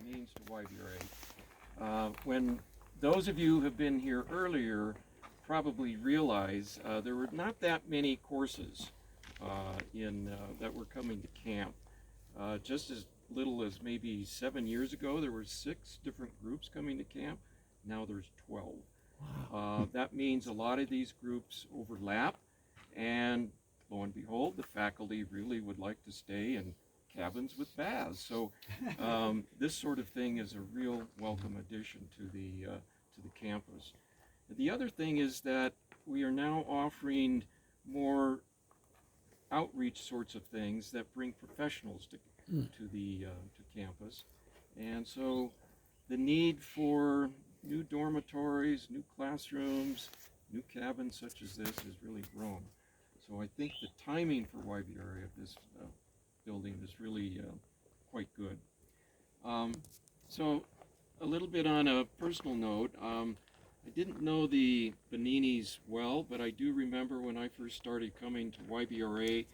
means to YBRA. When those of you who have been here earlier probably realize there were not that many courses that were coming to camp. Just as little as maybe 7 years ago, there were 6 different groups coming to camp. Now there's 12. That means a lot of these groups overlap, and lo and behold, the faculty really would like to stay in cabins with baths. So this sort of thing is a real welcome addition to the campus. The other thing is that we are now offering more outreach sorts of things that bring professionals to campus, and so the need for new dormitories, new classrooms, new cabins such as this has really grown. So I think the timing for YBRA of this building is really quite good. So a little bit on a personal note, I didn't know the Boninis well, but I do remember when I first started coming to YBRA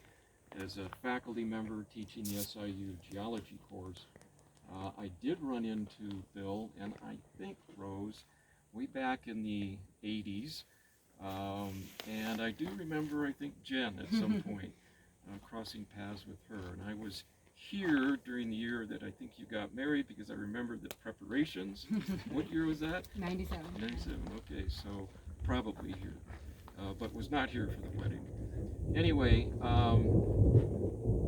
as a faculty member teaching the SIU geology course. I did run into Bill and I think Rose way back in the 80s. And I do remember, I think, Jen at some point crossing paths with her. And I was here during the year that I think you got married because I remember the preparations. What year was that? 97. 97, okay, so probably here, but was not here for the wedding. Anyway,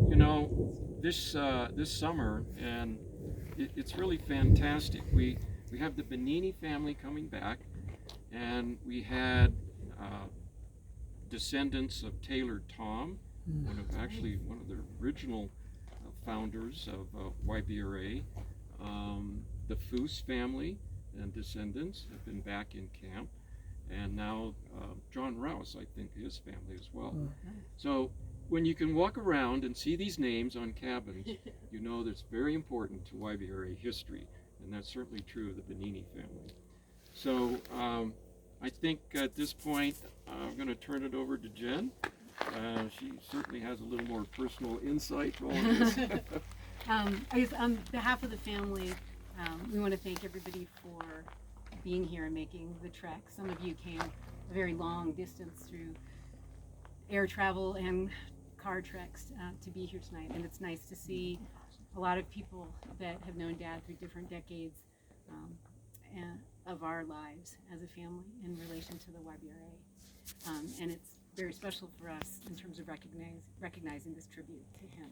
you know, this summer, and it's really fantastic. We have the Bonini family coming back, and we had descendants of Taylor Tom, one of the original founders of YBRA. The Foose family and descendants have been back in camp, and now John Rouse, I think, his family as well. So when you can walk around and see these names on cabins, you know that's very important to YBRA history, and that's certainly true of the Bonini family. So I think at this point I'm going to turn it over to Jen. She certainly has a little more personal insight to all of this. I guess on behalf of the family, we want to thank everybody for being here and making the trek. Some of you came a very long distance through air travel and car treks to be here tonight, and it's nice to see a lot of people that have known Dad through different decades of our lives as a family in relation to the YBRA. And it's very special for us in terms of recognizing this tribute to him.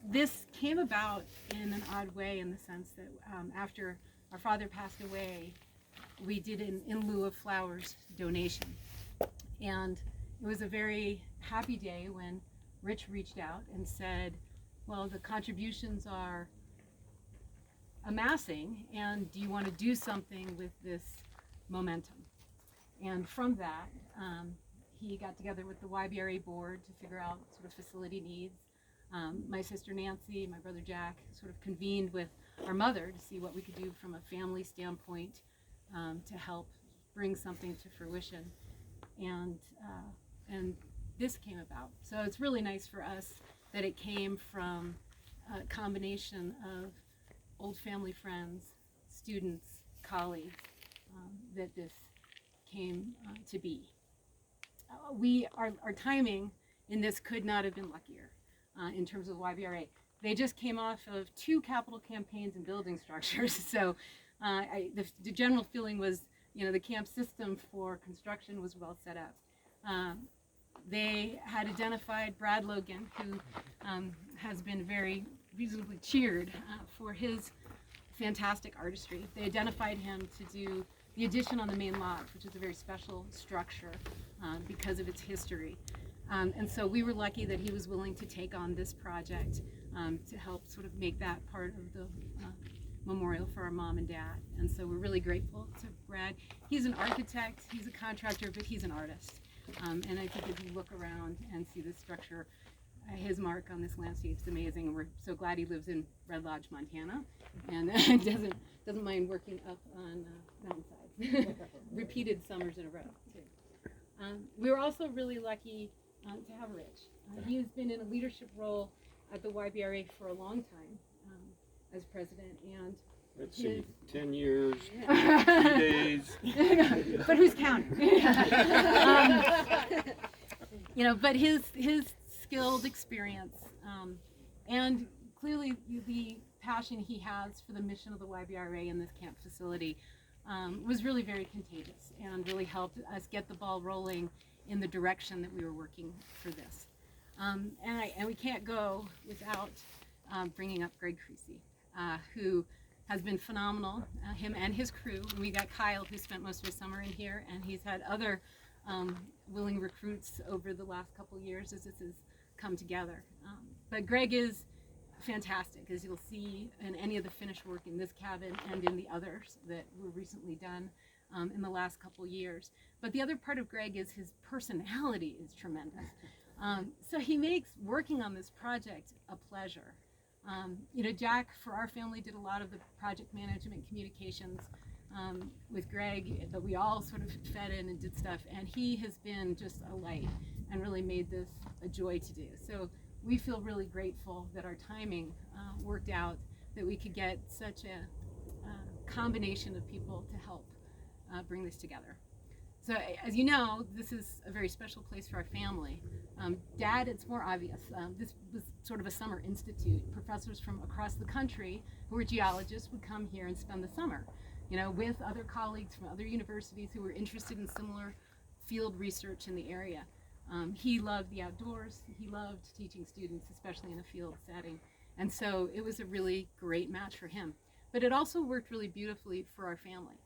This came about in an odd way in the sense that after our father passed away, we did an in lieu of flowers donation. And it was a very happy day when Rich reached out and said, well, the contributions are amassing, and do you want to do something with this momentum? And from that, he got together with the YBRA board to figure out sort of facility needs. My sister Nancy, my brother Jack sort of convened with our mother to see what we could do from a family standpoint to help bring something to fruition. And this came about. So it's really nice for us that it came from a combination of old family friends, students, colleagues, that this came to be. Our timing in this could not have been luckier in terms of YBRA. They just came off of 2 capital campaigns and building structures, so the general feeling was, you know, the camp system for construction was well set up. They had identified Brad Logan, who has been very reasonably cheered for his fantastic artistry. They identified him to do the addition on the main lot, which is a very special structure because of its history. And so we were lucky that he was willing to take on this project to help sort of make that part of the memorial for our mom and dad. And so we're really grateful to Brad. He's an architect, he's a contractor, but he's an artist. And I think if you look around and see this structure, his mark on this landscape is amazing. And we're so glad he lives in Red Lodge, Montana, and doesn't mind working up on mountainside. Repeated summers in a row, too. We were also really lucky to have Rich. He has been in a leadership role at the YBRA for a long time. as president, and Let's see, 10 years, 3 days. but who's counting? But his skilled experience and clearly the passion he has for the mission of the YBRA in this camp facility was really very contagious and really helped us get the ball rolling in the direction that we were working for this. And we can't go without bringing up Greg Creasy, who has been phenomenal, him and his crew. And we got Kyle, who spent most of his summer in here, and he's had other willing recruits over the last couple years as this has come together. But Greg is fantastic, as you'll see in any of the finished work in this cabin and in the others that were recently done in the last couple years. But the other part of Greg is his personality is tremendous. So he makes working on this project a pleasure. Jack, for our family, did a lot of the project management communications with Greg, but we all sort of fed in and did stuff, and he has been just a light and really made this a joy to do. So we feel really grateful that our timing worked out, that we could get such a combination of people to help bring this together. So as you know, this is a very special place for our family. Dad, it's more obvious. This was sort of a summer institute. Professors from across the country who were geologists would come here and spend the summer, with other colleagues from other universities who were interested in similar field research in the area. He loved the outdoors. He loved teaching students, especially in a field setting. And so it was a really great match for him. But it also worked really beautifully for our family.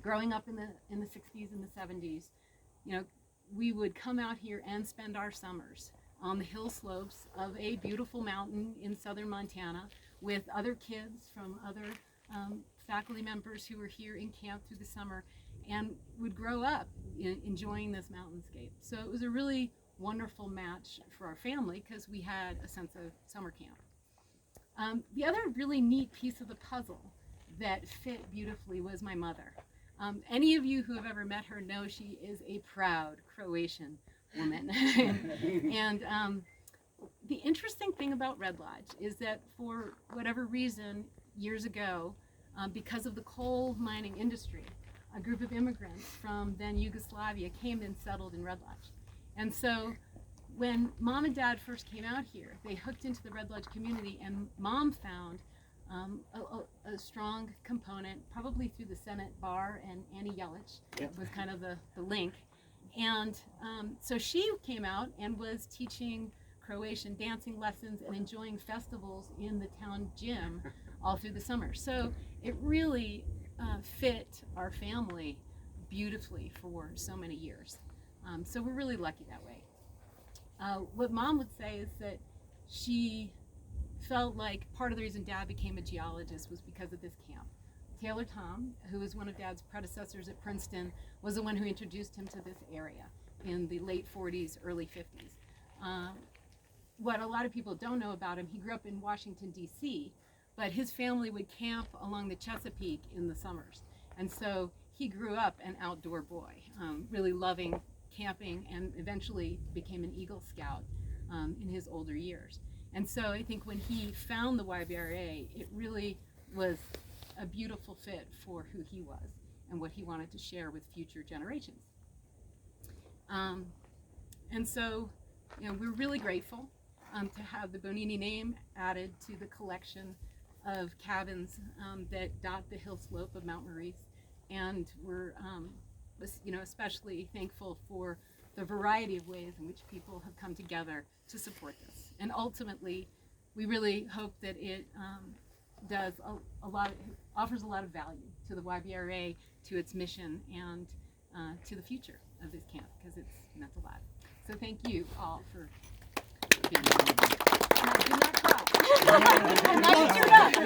Growing up in the 60s and the 70s, we would come out here and spend our summers on the hill slopes of a beautiful mountain in southern Montana with other kids from other faculty members who were here in camp through the summer, and would grow up enjoying this mountainscape. So it was a really wonderful match for our family because we had a sense of summer camp. The other really neat piece of the puzzle that fit beautifully was my mother. Any of you who have ever met her know she is a proud Croatian woman. And the interesting thing about Red Lodge is that for whatever reason, years ago, because of the coal mining industry, a group of immigrants from then Yugoslavia came and settled in Red Lodge. And so when Mom and Dad first came out here, they hooked into the Red Lodge community, and Mom found a strong component, probably through the Senate Bar and Annie Yelich was kind of the link. And so she came out and was teaching Croatian dancing lessons and enjoying festivals in the town gym all through the summer. So it really fit our family beautifully for so many years. So we're really lucky that way. What Mom would say is that she felt like part of the reason Dad became a geologist was because of this camp. Taylor Tom, who was one of Dad's predecessors at Princeton, was the one who introduced him to this area in the late 40s, early 50s. What a lot of people don't know about him, he grew up in Washington, D.C., but his family would camp along the Chesapeake in the summers. And so he grew up an outdoor boy, really loving camping, and eventually became an Eagle Scout in his older years. And so I think when he found the YBRA, it really was a beautiful fit for who he was and what he wanted to share with future generations. And so, we're really grateful to have the Bonini name added to the collection of cabins that dot the hill slope of Mount Maurice. And we're especially thankful for the variety of ways in which people have come together to support this. And ultimately, we really hope that it offers a lot of value to the YBRA, to its mission, and to the future of this camp, because it's meant a lot. So thank you all for being here. And I did not cry. I'm not teared up.